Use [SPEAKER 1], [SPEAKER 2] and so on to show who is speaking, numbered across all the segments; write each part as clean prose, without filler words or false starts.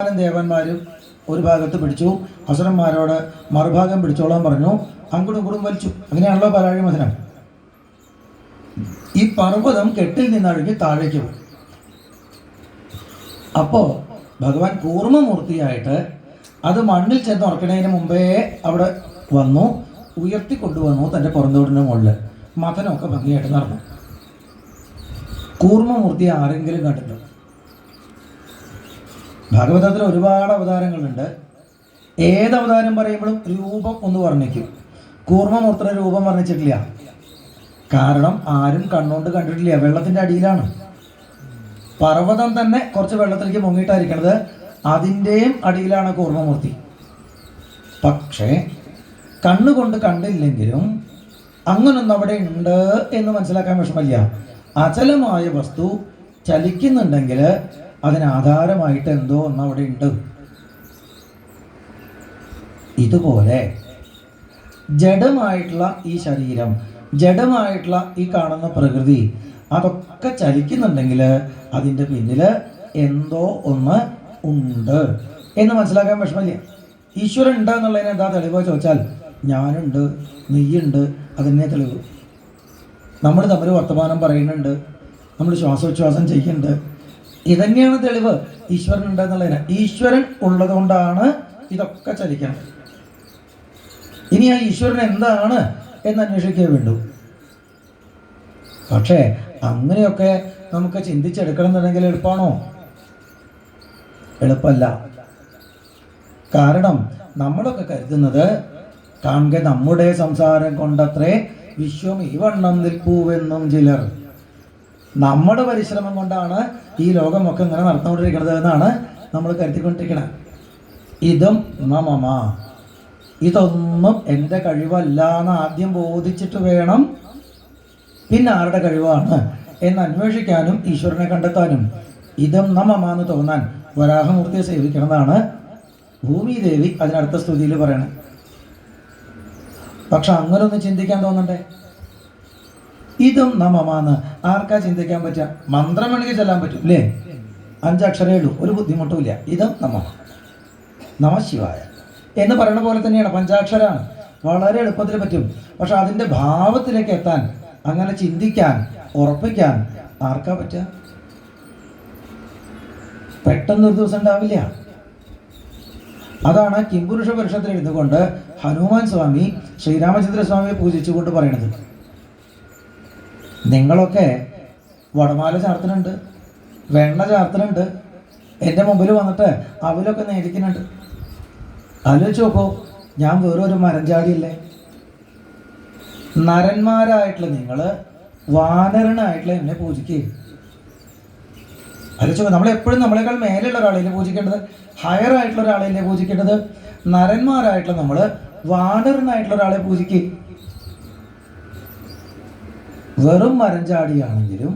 [SPEAKER 1] ദേവന്മാരും ഒരു ഭാഗത്ത് പിടിച്ചു, അസുരന്മാരോട് മറുഭാഗം പിടിച്ചോളാൻ പറഞ്ഞു. അങ്ങോട്ടും ഇങ്ങോട്ടും വലിച്ചു. അങ്ങനെയാണല്ലോ പാലാഴി മഥനം. ഈ പർവ്വതം കെട്ടിൽ നിന്നഴുകി താഴേക്ക് പോയി. അപ്പോൾ ഭഗവാൻ കൂർമ്മമൂർത്തിയായിട്ട് അത് മണ്ണിൽ ചെന്ന് ഉറക്കണതിന് മുമ്പേ അവിടെ വന്നു, ഉയർത്തിക്കൊണ്ടുവന്നു തൻ്റെ പുറന്തോടിൻ്റെ മുകളിൽ. മഥനമൊക്കെ ഭംഗിയായിട്ട് നടന്നു. കൂർമ്മമൂർത്തിയെ ആരെങ്കിലും കണ്ടിട്ടുണ്ടോ? ഭാഗവതത്തിൽ ഒരുപാട് അവതാരങ്ങളുണ്ട്. ഏത് അവതാരം പറയുമ്പോഴും രൂപം ഒന്ന് വർണ്ണിക്കും. കൂർമ്മമൂർത്തിയുടെ രൂപം വർണ്ണിച്ചിട്ടില്ല. കാരണം ആരും കണ്ണുകൊണ്ട് കണ്ടിട്ടില്ല. വെള്ളത്തിൻ്റെ അടിയിലാണ്. പർവ്വതം തന്നെ കുറച്ച് വെള്ളത്തിലേക്ക് മുങ്ങിയിട്ടായിരിക്കണത്. അതിൻ്റെയും അടിയിലാണ് കൂർമ്മമൂർത്തി. പക്ഷേ കണ്ണുകൊണ്ട് കണ്ടില്ലെങ്കിലും അങ്ങനൊന്നും അവിടെ ഉണ്ട് എന്ന് മനസ്സിലാക്കാൻ വിഷമമില്ല. അചലമായ വസ്തു ചലിക്കുന്നുണ്ടെങ്കിൽ അതിനാധാരമായിട്ട് എന്തോ ഒന്ന് അവിടെ ഉണ്ട്. ഇതുപോലെ ജഡമായിട്ടുള്ള ഈ ശരീരം, ജഡമായിട്ടുള്ള ഈ കാണുന്ന പ്രകൃതി, അതൊക്കെ ചലിക്കുന്നുണ്ടെങ്കിൽ അതിൻ്റെ പിന്നിൽ എന്തോ ഒന്ന് ഉണ്ട് എന്ന് മനസ്സിലാക്കാൻ വിഷമമില്ല. ഈശ്വരൻ ഉണ്ട് എന്നുള്ളതിന് എന്താ തെളിവ് ചോദിച്ചാൽ, ഞാനുണ്ട്, നീയുണ്ട്, അതിനെ തെളിവ്. നമ്മൾ തമ്മിൽ വർത്തമാനം പറയുന്നുണ്ട്, നമ്മൾ ശ്വാസോച്ഛ്വാസം ചെയ്യുന്നുണ്ട്. ഇതന്നെയാണ് തെളിവ് ഈശ്വരൻ ഉണ്ട് എന്നുള്ളതിന്. ഈശ്വരൻ ഉള്ളത് കൊണ്ടാണ് ഇതൊക്കെ ചലിക്കുന്നത്. ഇനി ആ ഈശ്വരൻ എന്താണ് എന്ന് അന്വേഷിക്കേ വേണ്ടു. പക്ഷേ അങ്ങനെയൊക്കെ നമുക്ക് ചിന്തിച്ചെടുക്കണം എന്നുണ്ടെങ്കിൽ എളുപ്പമാണോ? എളുപ്പമല്ല. കാരണം നമ്മളൊക്കെ കരുതുന്നത് കാണുക നമ്മുടെ സംസാരം കൊണ്ടത്രേ വിശ്വം ഈ വണ്ണം നിൽപ്പൂവെന്നും ചിലർ. നമ്മുടെ പരിശ്രമം കൊണ്ടാണ് ഈ ലോകമൊക്കെ ഇങ്ങനെ നടന്നുകൊണ്ടിരിക്കുന്നത് എന്നാണ് നമ്മൾ കരുതിക്കൊണ്ടിരിക്കുന്നത്. ഇതും മമ, ഇതൊന്നും എൻ്റെ കഴിവല്ല എന്ന് ആദ്യം ബോധിച്ചിട്ട് വേണം പിന്നെ ആരുടെ കഴിവാണ് എന്ന് അന്വേഷിക്കാനും ഈശ്വരനെ കണ്ടെത്താനും. ഇതും മമ എന്ന് തോന്നാൻ വരാഹമൂർത്തിയെ സേവിക്കണമെന്നാണ് ഭൂമിദേവി അതിനടുത്ത സ്തുതിയിൽ പറയണത്. പക്ഷെ അങ്ങനൊന്നും ചിന്തിക്കാൻ തോന്നണ്ടേ? ഇതും മമാന്ന് ആർക്കാ ചിന്തിക്കാൻ പറ്റുക? മന്ത്രം വേണമെങ്കിൽ ചെല്ലാൻ പറ്റും അല്ലേ? 5 അക്ഷരമേ ഉള്ളൂ, ഒരു ബുദ്ധിമുട്ടുമില്ല. ഇതും നമ ശിവായ എന്ന് പറയുന്ന പോലെ തന്നെയാണ്. 5 അക്ഷരമാണ്, വളരെ എളുപ്പത്തിൽ പറ്റും. പക്ഷെ അതിൻ്റെ ഭാവത്തിലേക്ക് എത്താൻ, അങ്ങനെ ചിന്തിക്കാൻ, ഉറപ്പിക്കാൻ ആർക്കാ പറ്റുക? പെട്ടെന്നൊരു ദിവസം ഉണ്ടാവില്ല. അതാണ് കിംപുരുഷ പുരുഷത്തിൽ എഴുതുകൊണ്ട് ഹനുമാൻ സ്വാമി ശ്രീരാമചന്ദ്ര സ്വാമിയെ പൂജിച്ചുകൊണ്ട് പറയണത്. നിങ്ങളൊക്കെ വടമാല ചാർത്തുന്നുണ്ട്, വെണ്ണ ചാർത്തുന്നുണ്ട്, എൻ്റെ മുമ്പിൽ വന്നിട്ട് അവലൊക്കെ നേടിക്കുന്നുണ്ട്. ആലോചിച്ച് നോക്കൂ, ഞാൻ വേറൊരു മരഞ്ചാടിയല്ലേ? നരന്മാരായിട്ടുള്ള നിങ്ങൾ വാനരനായിട്ടുള്ള എന്നെ പൂജിക്കുക. ആലോചിച്ച് നോക്കുക, നമ്മളെപ്പോഴും നമ്മളെക്കാൾ മേലെയുള്ള ഒരാളെയല്ലേ പൂജിക്കേണ്ടത്? ഹയർ ആയിട്ടുള്ള ഒരാളെയല്ലേ പൂജിക്കേണ്ടത്? നരന്മാരായിട്ടുള്ള നമ്മൾ വാനരനായിട്ടുള്ള ഒരാളെ പൂജിക്കുക. വെറും മരഞ്ചാടിയാണെങ്കിലും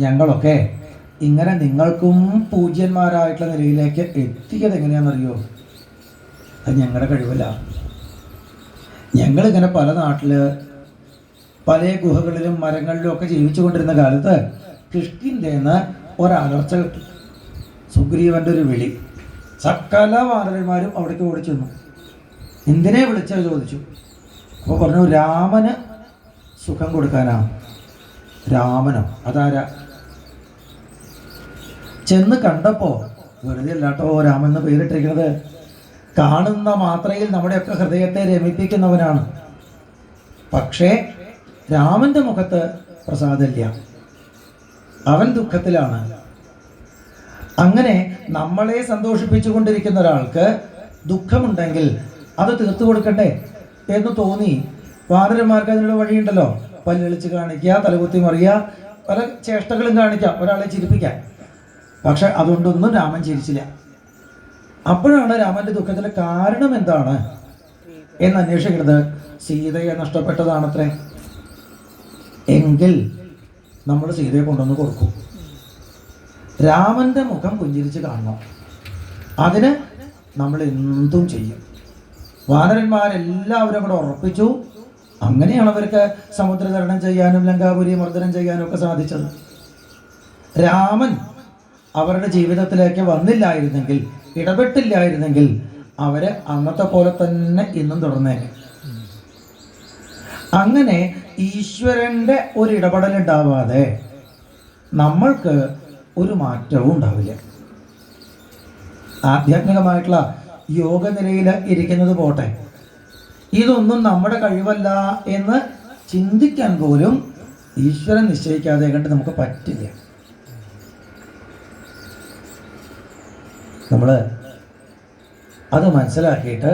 [SPEAKER 1] ഞങ്ങളൊക്കെ ഇങ്ങനെ നിങ്ങൾക്കും പൂജ്യന്മാരായിട്ടുള്ള നിലയിലേക്ക് എത്തിയത് എങ്ങനെയാണെന്നറിയോ? അത് ഞങ്ങളുടെ കഴിവല്ല. ഞങ്ങളിങ്ങനെ പല നാട്ടിൽ പല ഗുഹകളിലും മരങ്ങളിലും ഒക്കെ ജീവിച്ചു കൊണ്ടിരുന്ന കാലത്ത് കിഷ്കിൻ്റെന്ന് ഒരലർച്ച കിട്ടി. സുഗ്രീവൻ്റെ ഒരു വിളി. സകല വാനരന്മാരും അവിടേക്ക് ഓടിച്ചു വന്നു. എന്തിനെ വിളിച്ചത് ചോദിച്ചു. അപ്പോൾ പറഞ്ഞു, രാമന് സുഖം കൊടുക്കാനാണ്. രാമനോ? അതാരാ? ചെന്ന് കണ്ടപ്പോൾ വെറുതെ അല്ലാട്ടോ രാമൻ എന്ന് പേരിട്ടിരിക്കുന്നത്. കാണുന്ന മാത്രയിൽ നമ്മുടെയൊക്കെ ഹൃദയത്തെ രമിപ്പിക്കുന്നവനാണ്. പക്ഷേ രാമൻ്റെ മുഖത്ത് പ്രസാദമില്ല, അവൻ ദുഃഖത്തിലാണ്. അങ്ങനെ നമ്മളെ സന്തോഷിപ്പിച്ചുകൊണ്ടിരിക്കുന്ന ഒരാൾക്ക് ദുഃഖമുണ്ടെങ്കിൽ അത് തീർത്തു കൊടുക്കട്ടെ എന്ന് തോന്നി വാനരന്മാർക്ക് അതിനുള്ള വഴിയുണ്ടല്ലോ. പല്ലിളിച്ച് കാണിക്കുക, തലകുത്തി മറിയുക, പല ചേഷ്ടകളും കാണിക്കാം ഒരാളെ ചിരിപ്പിക്കാൻ. പക്ഷെ അതുകൊണ്ടൊന്നും രാമൻ ചിരിച്ചില്ല. അപ്പോഴാണ് രാമൻ്റെ ദുഃഖത്തിൻ്റെ കാരണം എന്താണ് എന്ന് അന്വേഷിക്കുന്നത്. സീതയെ നഷ്ടപ്പെട്ടതാണത്രേ. എങ്കിൽ നമ്മൾ സീതയെ കൊണ്ടുവന്ന് കൊടുക്കും. രാമൻ്റെ മുഖം പുഞ്ചിരിച്ച് കാണണം. അതിന് നമ്മൾ എന്തും ചെയ്യും. വാനരന്മാരെല്ലാവരും കൂടെ ഉറപ്പിച്ചു. അങ്ങനെയാണ് അവർക്ക് സമുദ്രതരണം ചെയ്യാനും ലങ്കാപുരി മർദ്ദനം ചെയ്യാനും ഒക്കെ സാധിച്ചത്. രാമൻ അവരുടെ ജീവിതത്തിലേക്ക് വന്നില്ലായിരുന്നെങ്കിൽ ഇടപെട്ടില്ലായിരുന്നെങ്കിൽ അവര് അന്നത്തെ പോലെ തന്നെ ഇന്നും തുടർന്നേനെ. അങ്ങനെ ഈശ്വരൻ്റെ ഒരു ഇടപെടൽ ഉണ്ടാവാതെ നമ്മൾക്ക് ഒരു മാറ്റവും ഉണ്ടാവില്ല. ആധ്യാത്മികമായിട്ടുള്ള യോഗ നിലയിൽ ഇരിക്കുന്നത് പോട്ടെ, ഇതൊന്നും നമ്മുടെ കഴിവല്ല എന്ന് ചിന്തിക്കാൻ പോലും ഈശ്വരൻ നിശ്ചയിക്കാതെ കണ്ട് നമുക്ക് പറ്റില്ല. നമ്മൾ അത് മനസ്സിലാക്കിയിട്ട്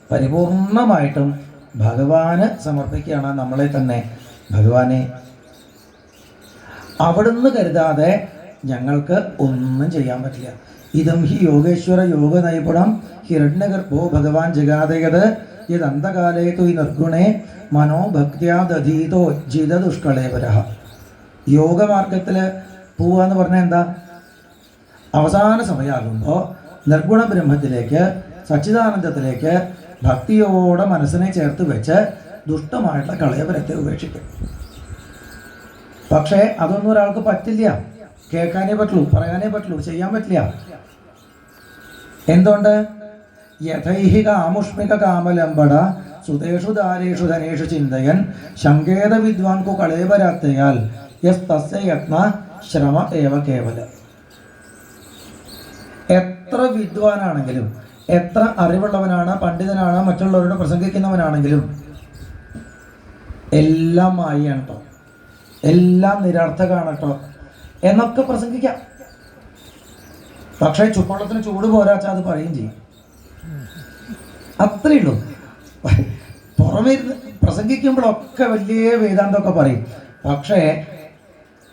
[SPEAKER 1] പരിപൂർണമായിട്ടും ഭഗവാന് സമർപ്പിക്കുകയാണ് നമ്മളെ തന്നെ. ഭഗവാനെ, അവിടുന്ന് കരുതാതെ ഞങ്ങൾക്ക് ഒന്നും ചെയ്യാൻ പറ്റില്ല. ഇതം ഹി യോഗേശ്വര യോഗ നൈപുണം ഹിരണ്യഗർഭോ ഭഗവാൻ ജഗാതയത് യദന്തകാലേ തു നിർഗുണേ മനോഭക്തിയാദീതോ ജിതദുഷ്കളേവരഃ. യോഗമാർഗത്തിൽ പോവുക എന്ന് പറഞ്ഞാൽ എന്താ? അവസാന സമയമാകുമ്പോൾ നിർഗുണ ബ്രഹ്മത്തിലേക്ക്, സച്ചിദാനന്ദത്തിലേക്ക് ഭക്തിയോടെ മനസ്സിനെ ചേർത്ത് വെച്ച് ദുഷ്ടമായിട്ടുള്ള കളയപരത്തെ ഉപേക്ഷിക്കും. പക്ഷേ അതൊന്നും ഒരാൾക്ക് പറ്റില്ല. കേൾക്കാനേ പറ്റുള്ളൂ, പറയാനേ പറ്റുള്ളൂ, ചെയ്യാൻ പറ്റില്ല. എന്തുകൊണ്ട്? യഥൈഹിക ആമുഷ്മിക കാമലംബട സുതേഷു ദാരേഷു ധനേഷു ചിന്തയൻ ശങ്കേത വിദ്വാൻകു കളേവരാത്തയാൽ യസ് തസ്യ യത്ന ശ്രമ ഏവ കേവല. എത്ര വിദ്വാനാണെങ്കിലും, എത്ര അറിവുള്ളവനാണ്, പണ്ഡിതനാണ്, മറ്റുള്ളവരോട് പ്രസംഗിക്കുന്നവനാണെങ്കിലും എല്ലാം മായയാണ് കേട്ടോ, എല്ലാം നിരർത്ഥകാണ് കേട്ടോ എന്നൊക്കെ പ്രസംഗിക്കാം. പക്ഷേ ചുപ്പള്ളത്തിന് ചൂട് പോരാച്ചാൽ അത് പറയുകയും ചെയ്യും. അത്രയേ ഉള്ളൂ. പുറമേ പ്രസംഗിക്കുമ്പോഴൊക്കെ വലിയ വേദാന്തമൊക്കെ പറയും. പക്ഷേ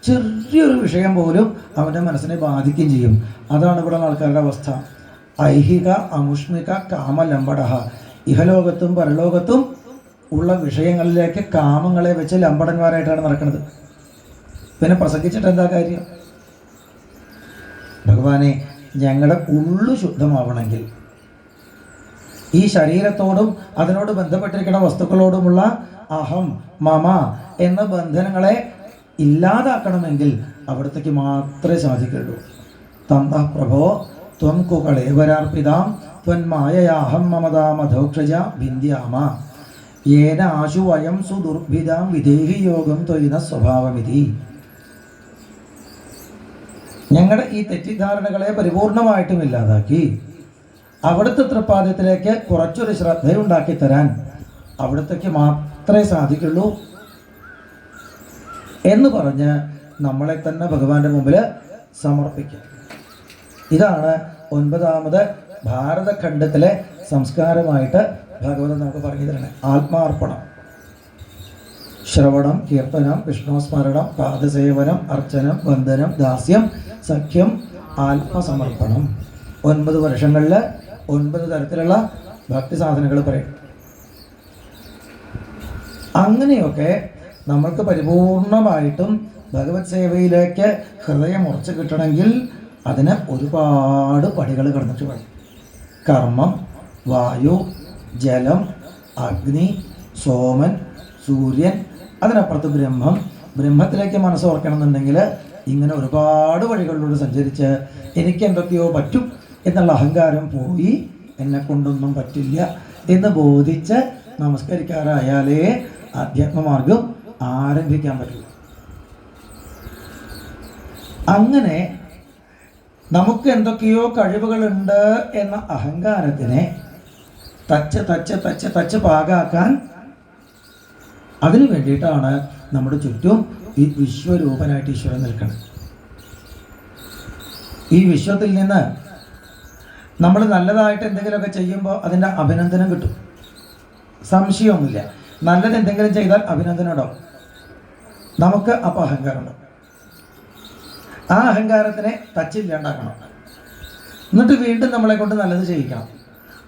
[SPEAKER 1] ചെറിയൊരു വിഷയം പോലും അവൻ്റെ മനസ്സിനെ ബാധിക്കുകയും ചെയ്യും. അതാണ് ഇവിടെ ആൾക്കാരുടെ അവസ്ഥ. ഐഹിക അമുഷ്മിക കാമലംബട. ഇഹലോകത്തും പരലോകത്തും ഉള്ള വിഷയങ്ങളിലേക്ക് കാമങ്ങളെ വെച്ച് ലംബടന്മാരായിട്ടാണ് നടക്കുന്നത്. പിന്നെ പ്രസംഗിച്ചിട്ട് എന്താ കാര്യം? ഭഗവാനെ, ഞങ്ങളുടെ ഉള്ളു ശുദ്ധമാവണമെങ്കിൽ ഈ ശരീരത്തോടും അതിനോട് ബന്ധപ്പെട്ടിരിക്കുന്ന വസ്തുക്കളോടുമുള്ള അഹം മമ എന്ന ബന്ധനങ്ങളെ ഇല്ലാതാക്കണമെങ്കിൽ അവിടത്തേക്ക് മാത്രമേ സാധിക്കുള്ളൂ. തന്ത പ്രഭോ ത്വം കുകളേവരാർപ്പിതാം ത്വന്മായയാഹം മമതാമധോക്ഷജ ഭിന്ദ്യാമ യേന ആശു വയം സുദുർഭിതാം വിദേഹി യോഗം ത്വയിന സ്വഭാവമിതി. ഞങ്ങളുടെ ഈ തെറ്റിദ്ധാരണകളെ പരിപൂർണമായിട്ടും ഇല്ലാതാക്കി അവിടുത്തെ തൃപ്പാദത്തിലേക്ക് കുറച്ചൊരു ശ്രദ്ധയുണ്ടാക്കി തരാൻ അവിടത്തേക്ക് മാത്രമേ സാധിക്കുള്ളൂ എന്ന് പറഞ്ഞ് നമ്മളെ തന്നെ ഭഗവാന്റെ മുമ്പിൽ സമർപ്പിക്കും. ഇതാണ് 9ാമത് ഭാരതഖണ്ഡത്തിലെ സംസ്കാരമായിട്ട് ഭഗവതൻ നമുക്ക് പറഞ്ഞു തരണേ. ആത്മാർപ്പണം, ശ്രവണം, കീർത്തനം, വിഷ്ണുസ്മരണം, പാദസേവനം, അർച്ചനം, വന്ദനം, ദാസ്യം, സഖ്യം, ആത്മസമർപ്പണം. 9 വർഷങ്ങളിൽ 9 തരത്തിലുള്ള ഭക്തി സാധനങ്ങൾ പറയും. അങ്ങനെയൊക്കെ നമ്മൾക്ക് പരിപൂർണമായിട്ടും ഭഗവത് സേവയിലേക്ക് ഹൃദയം ഉറച്ചു കിട്ടണമെങ്കിൽ അതിന് ഒരുപാട് പടികൾ കടന്നിട്ട് വേണം. കർമ്മം, വായു, ജലം, അഗ്നി, സോമൻ, സൂര്യൻ, അതിനപ്പുറത്ത് ബ്രഹ്മം. ബ്രഹ്മത്തിലേക്ക് മനസ്സ് ഓർക്കണമെന്നുണ്ടെങ്കിൽ ഇങ്ങനെ ഒരുപാട് വഴികളിലൂടെ സഞ്ചരിച്ച് എനിക്ക് എന്തൊക്കെയോ പറ്റും എന്നുള്ള അഹങ്കാരം പോയി എന്നെ കൊണ്ടൊന്നും പറ്റില്ല എന്ന് ബോധിച്ച് നമസ്കരിക്കാറായാലേ ആധ്യാത്മമാർഗം ആരംഭിക്കാൻ പറ്റുള്ളൂ. അങ്ങനെ നമുക്ക് എന്തൊക്കെയോ കഴിവുകളുണ്ട് എന്ന അഹങ്കാരത്തിനെ തച്ച് തച്ച് തച്ച് തച്ച് പാകാക്കാൻ അതിനു വേണ്ടിയിട്ടാണ് നമ്മുടെ ചുറ്റും ഈ വിശ്വരൂപനായിട്ട് ഈശ്വരൻ നിൽക്കുന്നത്. ഈ വിശ്വത്തിൽ നിന്ന് നമ്മൾ നല്ലതായിട്ട് എന്തെങ്കിലുമൊക്കെ ചെയ്യുമ്പോൾ അതിൻ്റെ അഭിനന്ദനം കിട്ടും, സംശയമൊന്നുമില്ല. നല്ലത് എന്തെങ്കിലും ചെയ്താൽ അഭിനന്ദനം ഉണ്ടാവും. നമുക്ക് അപ്പോൾ അഹങ്കാരമുണ്ടാവും. ആ അഹങ്കാരത്തിനെ തച്ചില്ലാണ്ടാക്കണം. എന്നിട്ട് വീണ്ടും നമ്മളെ കൊണ്ട് നല്ലത് ചെയ്യിക്കണം.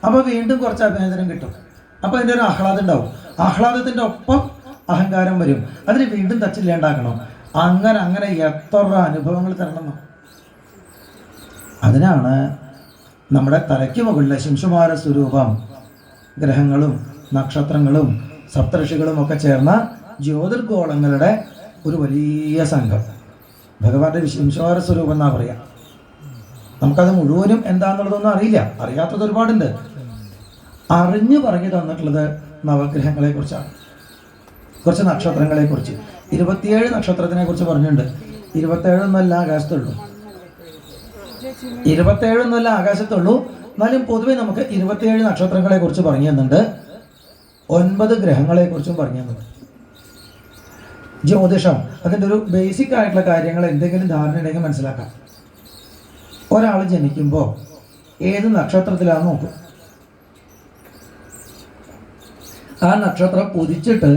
[SPEAKER 1] അപ്പോൾ വീണ്ടും കുറച്ച് അഭിനന്ദനം കിട്ടും. അപ്പോൾ അതിൻ്റെ ഒരു ആഹ്ലാദം ഉണ്ടാവും. ആഹ്ലാദത്തിൻ്റെ ഒപ്പം അഹങ്കാരം വരും. അതിന് വീണ്ടും തച്ചില്ലാണ്ടാക്കണം. അങ്ങനെ അങ്ങനെ എത്ര അനുഭവങ്ങൾ തരണം. അതിനാണ് നമ്മുടെ തലയ്ക്ക് മുകളിലെ ശിംശുമാര സ്വരൂപം ഗ്രഹങ്ങളും നക്ഷത്രങ്ങളും സപ്തഋഷികളും ഒക്കെ ചേർന്ന ജ്യോതിർഗോളങ്ങളുടെ ഒരു വലിയ സംഘം. ഭഗവാന്റെ ശിംശുമാര സ്വരൂപം എന്നാ പറയാം. നമുക്കത് മുഴുവനും എന്താണെന്നുള്ളതൊന്നും അറിയില്ല, അറിയാത്തത് ഒരുപാടുണ്ട്. അറിഞ്ഞു പറഞ്ഞു തന്നിട്ടുള്ളത് നവഗ്രഹങ്ങളെ കുറിച്ചാണ്, കുറച്ച് നക്ഷത്രങ്ങളെ കുറിച്ച്. 27 നക്ഷത്രത്തിനെ കുറിച്ച് പറഞ്ഞിട്ടുണ്ട്. 27 ഒന്നല്ല ആകാശത്തുള്ളൂ, 27 ഒന്നല്ല ആകാശത്തുള്ളൂ. എന്നാലും പൊതുവെ നമുക്ക് 27 നക്ഷത്രങ്ങളെ കുറിച്ച് പറഞ്ഞു തന്നുണ്ട്, 9 ഗ്രഹങ്ങളെ കുറിച്ചും പറഞ്ഞു തന്നുണ്ട്. ജ്യോതിഷം അതിൻ്റെ ഒരു ബേസിക് ആയിട്ടുള്ള കാര്യങ്ങൾ എന്തെങ്കിലും ധാരണ ഉണ്ടെങ്കിൽ മനസ്സിലാക്കാം. ഒരാൾ ജനിക്കുമ്പോൾ ഏത് നക്ഷത്രത്തിലാണെന്ന് നോക്കും. ആ നക്ഷത്രം ഉദിച്ചിട്ട്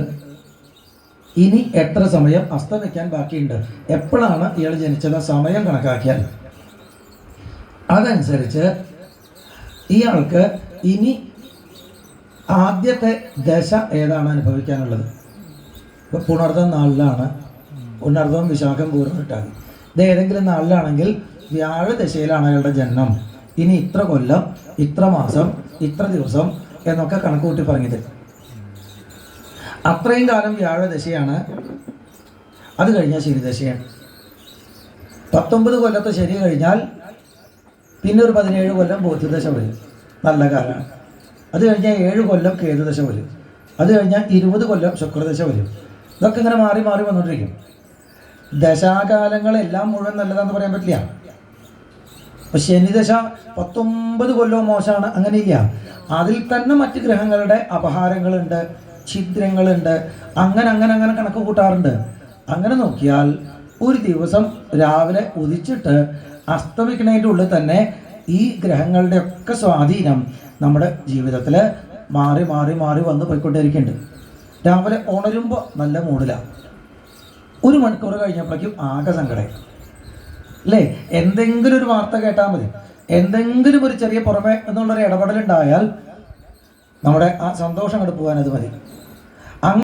[SPEAKER 1] ഇനി എത്ര സമയം അസ്തമിക്കാൻ ബാക്കിയുണ്ട്, എപ്പോഴാണ് ഇയാൾ ജനിച്ചത് സമയം കണക്കാക്കിയാൽ അതനുസരിച്ച് ഇയാൾക്ക് ഇനി ആദ്യത്തെ ദശ ഏതാണ് അനുഭവിക്കാനുള്ളത്. ഇപ്പോൾ പുണർദം നാളിലാണ്, പുണർദം വിശാഖം പൂർണ്ണം ഇട്ടാൽ ഇത് ഏതെങ്കിലും നാളിലാണെങ്കിൽ വ്യാഴദശയിലാണ് അയാളുടെ ജന്മം. ഇനി ഇത്ര കൊല്ലം, ഇത്ര മാസം, ഇത്ര ദിവസം എന്നൊക്കെ കണക്ക് കൂട്ടി പറഞ്ഞത്. അത്രയും കാലം വ്യാഴദശയാണ്. അത് കഴിഞ്ഞാൽ ശനിദശയാണ്. 19 കൊല്ലത്തെ ശനി കഴിഞ്ഞാൽ പിന്നെ ഒരു 17 കൊല്ലം ബോധ്യദശ വരും, നല്ല കാലമാണ്. അത് കഴിഞ്ഞാൽ 7 കൊല്ലം കേതുദശ വരും. അത് കഴിഞ്ഞാൽ 20 കൊല്ലം ശുക്രദശ വരും. ഇതൊക്കെ ഇങ്ങനെ മാറി മാറി വന്നുകൊണ്ടിരിക്കും. ദശാകാലങ്ങളെല്ലാം മുഴുവൻ നല്ലതാണെന്ന് പറയാൻ പറ്റില്ല. അപ്പം ശനിദശ 19 കൊല്ലവും മോശമാണ്, അങ്ങനെയില്ല. അതിൽ തന്നെ മറ്റ് ഗ്രഹങ്ങളുടെ അപഹാരങ്ങളുണ്ട്, ഛിദ്രങ്ങളുണ്ട്, അങ്ങനെ അങ്ങനെ അങ്ങനെ കണക്ക് കൂട്ടാറുണ്ട്. അങ്ങനെ നോക്കിയാൽ ഒരു ദിവസം രാവിലെ ഉദിച്ചിട്ട് അസ്തമിക്കുന്നതിൻ്റെ ഉള്ളിൽ തന്നെ ഈ ഗ്രഹങ്ങളുടെ ഒക്കെ സ്വാധീനം നമ്മുടെ ജീവിതത്തിൽ മാറി മാറി മാറി വന്ന് പോയിക്കൊണ്ടിരിക്കുന്നുണ്ട്. രാവിലെ ഉണരുമ്പോൾ നല്ല മൂഡിലാണ്, 1 മണിക്കൂർ കഴിഞ്ഞപ്പോഴേക്കും ആകെ സങ്കടം അല്ലേ. എന്തെങ്കിലും ഒരു വാർത്ത കേട്ടാൽ മതി, എന്തെങ്കിലും ഒരു ചെറിയ പുറമെ എന്നുള്ളൊരു ഇടപെടലുണ്ടായാൽ നമ്മുടെ ആ സന്തോഷം അങ്ങോട്ട് പോകാൻ അത് മതി.